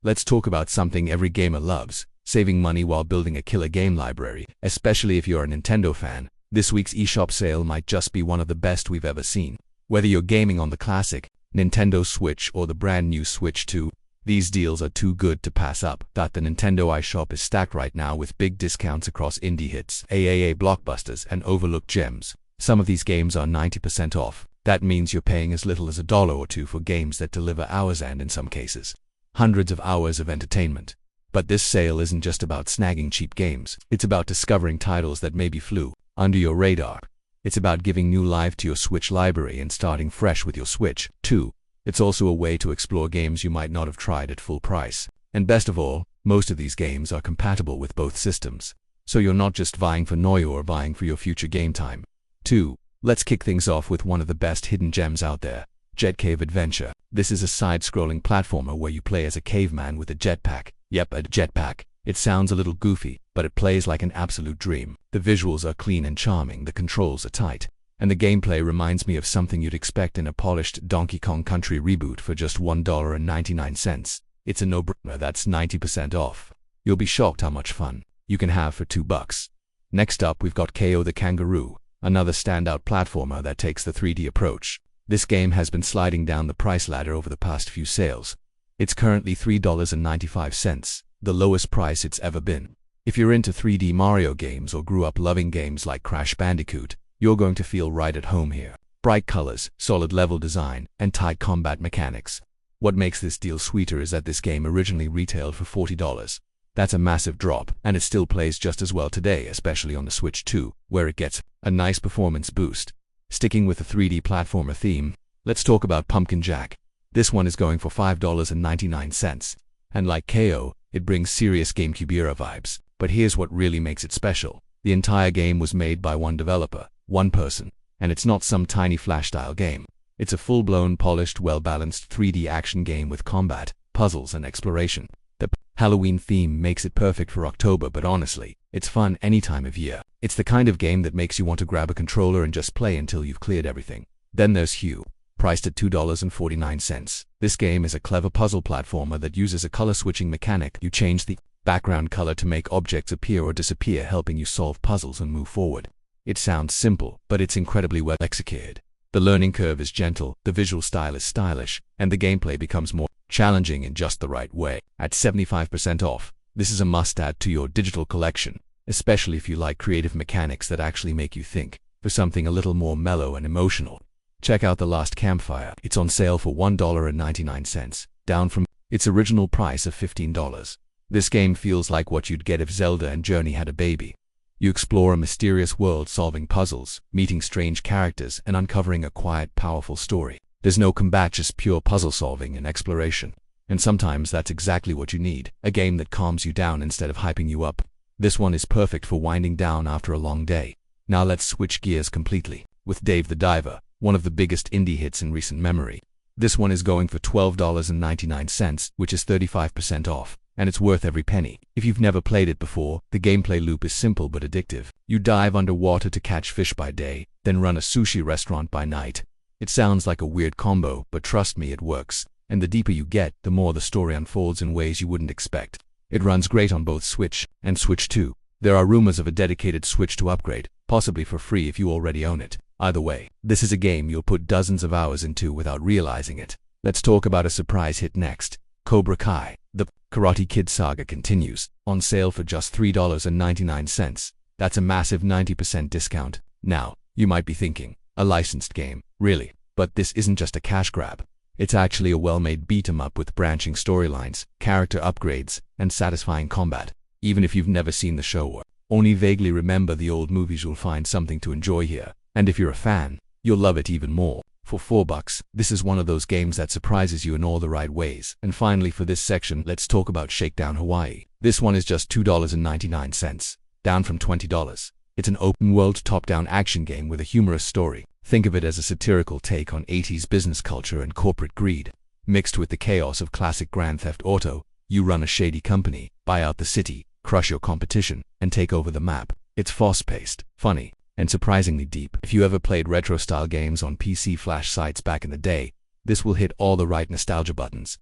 Let's talk about something every gamer loves: saving money while building a killer game library. Especially if you're a Nintendo fan, this week's eShop sale might just be one of the best we've ever seen. Whether you're gaming on the classic Nintendo Switch or the brand new Switch 2, these deals are too good to pass up. The Nintendo eShop is stacked right now with big discounts across indie hits, AAA blockbusters, and overlooked gems. Some of these games are 90% off. That means you're paying as little as $1 or $2 for games that deliver hours and, in some cases, hundreds of hours of entertainment. But this sale isn't just about snagging cheap games. It's about discovering titles that maybe flew under your radar. It's about giving new life to your Switch library and starting fresh with your Switch 2. It's also a way to explore games you might not have tried at full price. And best of all, most of these games are compatible with both systems. So you're not just vying for Noyo or vying for your future game time. 2. Let's kick things off with one of the best hidden gems out there, Jet Cave Adventure. This is a side-scrolling platformer where you play as a caveman with a jetpack. Yep, a jetpack. It sounds a little goofy, but it plays like an absolute dream. The visuals are clean and charming, the controls are tight, and the gameplay reminds me of something you'd expect in a polished Donkey Kong Country reboot for just $1.99. It's a no-brainer that's 90% off. You'll be shocked how much fun you can have for $2. Next up, we've got KO the Kangaroo, another standout platformer that takes the 3D approach. This game has been sliding down the price ladder over the past few sales. It's currently $3.95, the lowest price it's ever been. If you're into 3D Mario games or grew up loving games like Crash Bandicoot, you're going to feel right at home here. Bright colors, solid level design, and tight combat mechanics. What makes this deal sweeter is that this game originally retailed for $40. That's a massive drop, and it still plays just as well today, especially on the Switch 2, where it gets a nice performance boost. Sticking with the 3D platformer theme, let's talk about Pumpkin Jack. This one is going for $5.99, and like KO, it brings serious GameCube era vibes. But here's what really makes it special. The entire game was made by one developer, one person, and it's not some tiny Flash-style game. It's a full-blown, polished, well-balanced 3D action game with combat, puzzles, and exploration. The Halloween theme makes it perfect for October, but honestly, it's fun any time of year. It's the kind of game that makes you want to grab a controller and just play until you've cleared everything. Then there's Hue, priced at $2.49. This game is a clever puzzle platformer that uses a color-switching mechanic. You change the background color to make objects appear or disappear, helping you solve puzzles and move forward. It sounds simple, but it's incredibly well executed. The learning curve is gentle, the visual style is stylish, and the gameplay becomes more challenging in just the right way. At 75% off, this is a must-add to your digital collection, especially if you like creative mechanics that actually make you think. For something a little more mellow and emotional, check out The Last Campfire. It's on sale for $1.99, down from its original price of $15. This game feels like what you'd get if Zelda and Journey had a baby. You explore a mysterious world, solving puzzles, meeting strange characters, and uncovering a quiet, powerful story. There's no combat, just pure puzzle solving and exploration. And sometimes that's exactly what you need, a game that calms you down instead of hyping you up. This one is perfect for winding down after a long day. Now let's switch gears completely with Dave the Diver, one of the biggest indie hits in recent memory. This one is going for $12.99, which is 35% off. And it's worth every penny. If you've never played it before, the gameplay loop is simple but addictive. You dive underwater to catch fish by day, then run a sushi restaurant by night. It sounds like a weird combo, but trust me, it works. And the deeper you get, the more the story unfolds in ways you wouldn't expect. It runs great on both Switch and Switch 2. There are rumors of a dedicated Switch 2 upgrade, possibly for free if you already own it. Either way, this is a game you'll put dozens of hours into without realizing it. Let's talk about a surprise hit next. Cobra Kai. The Karate Kid saga continues, on sale for just $3.99. That's a massive 90% discount. Now, you might be thinking, a licensed game, really? But this isn't just a cash grab. It's actually a well-made beat-em-up with branching storylines, character upgrades, and satisfying combat. Even if you've never seen the show or only vaguely remember the old movies, you'll find something to enjoy here. And if you're a fan, you'll love it even more. For $4, this is one of those games that surprises you in all the right ways. And finally, for this section, let's talk about Shakedown Hawaii. This one is just $2.99, down from $20. It's an open-world top-down action game with a humorous story. Think of it as a satirical take on 80s business culture and corporate greed. Mixed with the chaos of classic Grand Theft Auto, you run a shady company, buy out the city, crush your competition, and take over the map. It's fast-paced, funny, and surprisingly deep. If you ever played retro-style games on PC Flash sites back in the day, this will hit all the right nostalgia buttons.